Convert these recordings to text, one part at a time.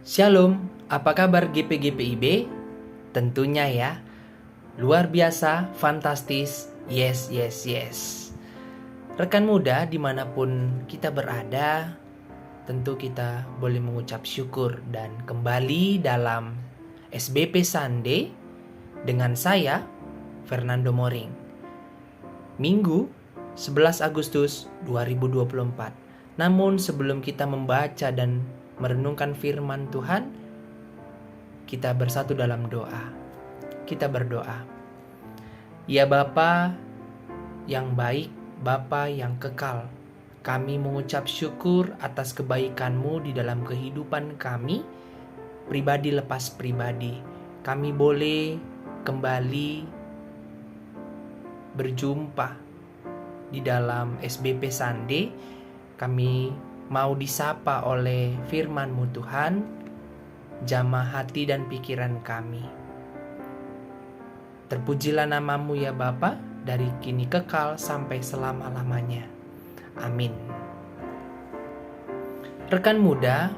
Shalom, apa kabar GP-GPIB? Tentunya ya, luar biasa, fantastis, yes, yes, yes. Rekan muda dimanapun kita berada, tentu kita boleh mengucap syukur dan kembali dalam SBP Sunday dengan saya, Fernando Moring. Minggu 11 Agustus 2024. Namun sebelum kita membaca dan merenungkan firman Tuhan, kita bersatu dalam doa. Kita berdoa. Ya Bapa yang baik, Bapa yang kekal, kami mengucap syukur atas kebaikan-Mu di dalam kehidupan kami, pribadi lepas pribadi. Kami boleh kembali berjumpa di dalam SBP Sunday. Kami mau disapa oleh firman-Mu Tuhan, jamah hati dan pikiran kami. Terpujilah nama-Mu ya Bapa, dari kini kekal sampai selama-lamanya. Amin. Rekan muda,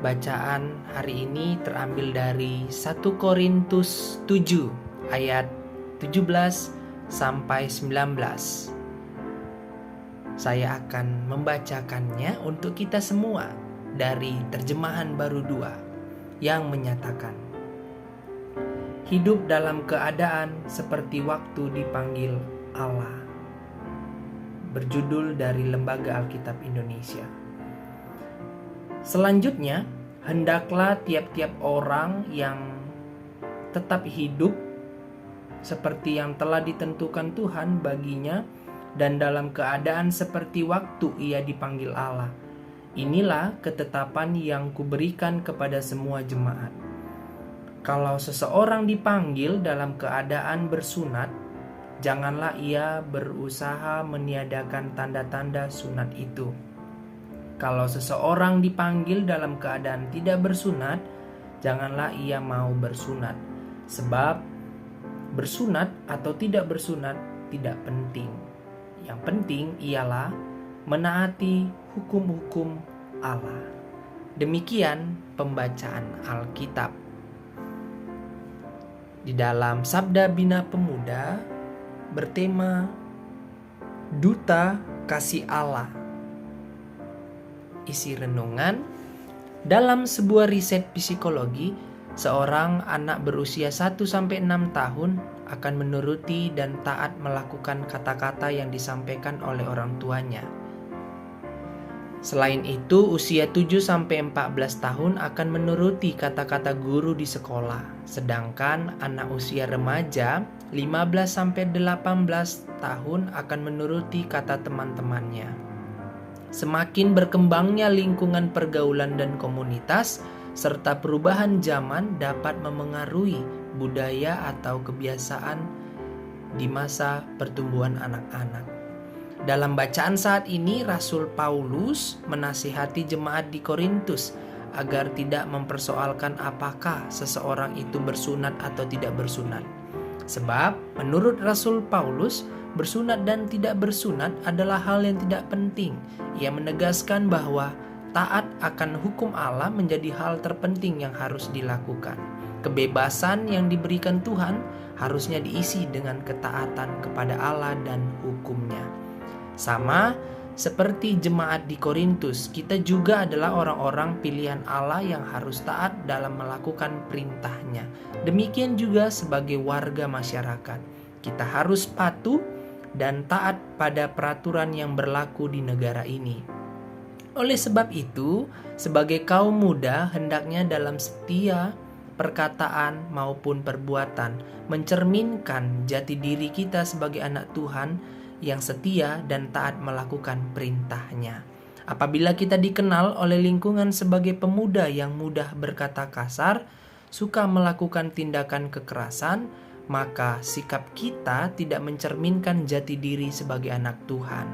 bacaan hari ini terambil dari 1 Korintus 7 ayat 17 sampai 19. Saya akan membacakannya untuk kita semua dari terjemahan baru 2 yang menyatakan, hidup dalam keadaan seperti waktu dipanggil Allah. Berjudul dari Lembaga Alkitab Indonesia. Selanjutnya, hendaklah tiap-tiap orang yang tetap hidup seperti yang telah ditentukan Tuhan baginya dan dalam keadaan seperti waktu ia dipanggil Allah. Inilah ketetapan yang kuberikan kepada semua jemaat. Kalau seseorang dipanggil dalam keadaan bersunat, janganlah ia berusaha meniadakan tanda-tanda sunat itu. Kalau seseorang dipanggil dalam keadaan tidak bersunat, janganlah ia mau bersunat. Sebab bersunat atau tidak bersunat tidak penting. Yang penting ialah menaati hukum-hukum Allah. Demikian pembacaan Alkitab. Di dalam Sabda Bina Pemuda bertema Duta Kasih Allah. Isi renungan, dalam sebuah riset psikologi, seorang anak berusia 1-6 tahun akan menuruti dan taat melakukan kata-kata yang disampaikan oleh orang tuanya. Selain itu, usia 7-14 tahun akan menuruti kata-kata guru di sekolah. Sedangkan anak usia remaja 15-18 tahun akan menuruti kata teman-temannya. Semakin berkembangnya lingkungan pergaulan dan komunitas, serta perubahan zaman dapat memengaruhi budaya atau kebiasaan di masa pertumbuhan anak-anak. Dalam bacaan saat ini, Rasul Paulus menasihati jemaat di Korintus agar tidak mempersoalkan apakah seseorang itu bersunat atau tidak bersunat. Sebab menurut Rasul Paulus, bersunat dan tidak bersunat adalah hal yang tidak penting. Ia menegaskan bahwa taat akan hukum Allah menjadi hal terpenting yang harus dilakukan. Kebebasan yang diberikan Tuhan harusnya diisi dengan ketaatan kepada Allah dan hukumnya. Sama seperti jemaat di Korintus, kita juga adalah orang-orang pilihan Allah yang harus taat dalam melakukan perintahnya. Demikian juga sebagai warga masyarakat, kita harus patuh dan taat pada peraturan yang berlaku di negara ini. Oleh sebab itu, sebagai kaum muda hendaknya dalam setiap perkataan maupun perbuatan mencerminkan jati diri kita sebagai anak Tuhan yang setia dan taat melakukan perintahnya. Apabila kita dikenal oleh lingkungan sebagai pemuda yang mudah berkata kasar, suka melakukan tindakan kekerasan, maka sikap kita tidak mencerminkan jati diri sebagai anak Tuhan.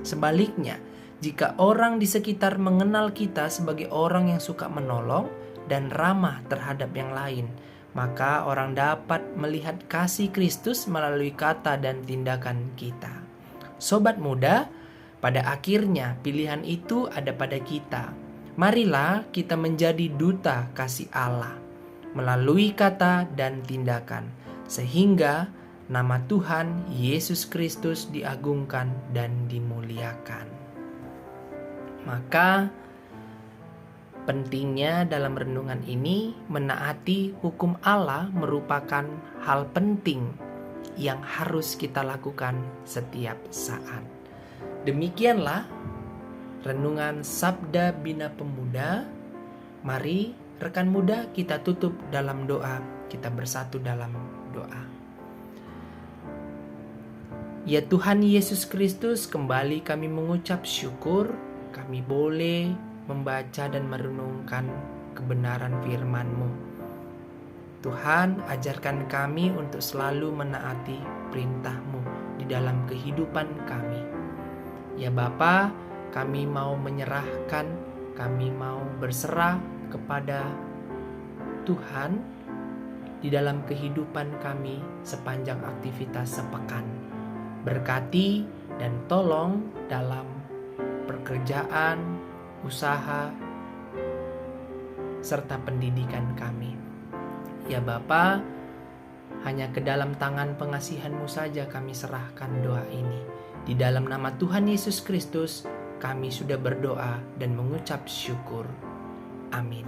Sebaliknya, jika orang di sekitar mengenal kita sebagai orang yang suka menolong dan ramah terhadap yang lain, maka orang dapat melihat kasih Kristus melalui kata dan tindakan kita. Sobat muda, pada akhirnya pilihan itu ada pada kita. Marilah kita menjadi duta kasih Allah melalui kata dan tindakan, sehingga nama Tuhan Yesus Kristus diagungkan dan dimuliakan. Maka pentingnya dalam renungan ini menaati hukum Allah merupakan hal penting yang harus kita lakukan setiap saat. Demikianlah renungan Sabda Bina Pemuda. Mari rekan muda kita tutup dalam doa, kita bersatu dalam doa. Ya Tuhan Yesus Kristus, kembali kami mengucap syukur kami boleh membaca dan merenungkan kebenaran firman-Mu. Tuhan, ajarkan kami untuk selalu menaati perintah-Mu di dalam kehidupan kami. Ya Bapa, kami mau menyerahkan, kami mau berserah kepada Tuhan di dalam kehidupan kami sepanjang aktivitas sepekan. Berkati dan tolong dalam pekerjaan, usaha, serta pendidikan kami. Ya Bapa, hanya ke dalam tangan pengasihan-Mu saja kami serahkan doa ini. Di dalam nama Tuhan Yesus Kristus, kami sudah berdoa dan mengucap syukur. Amin.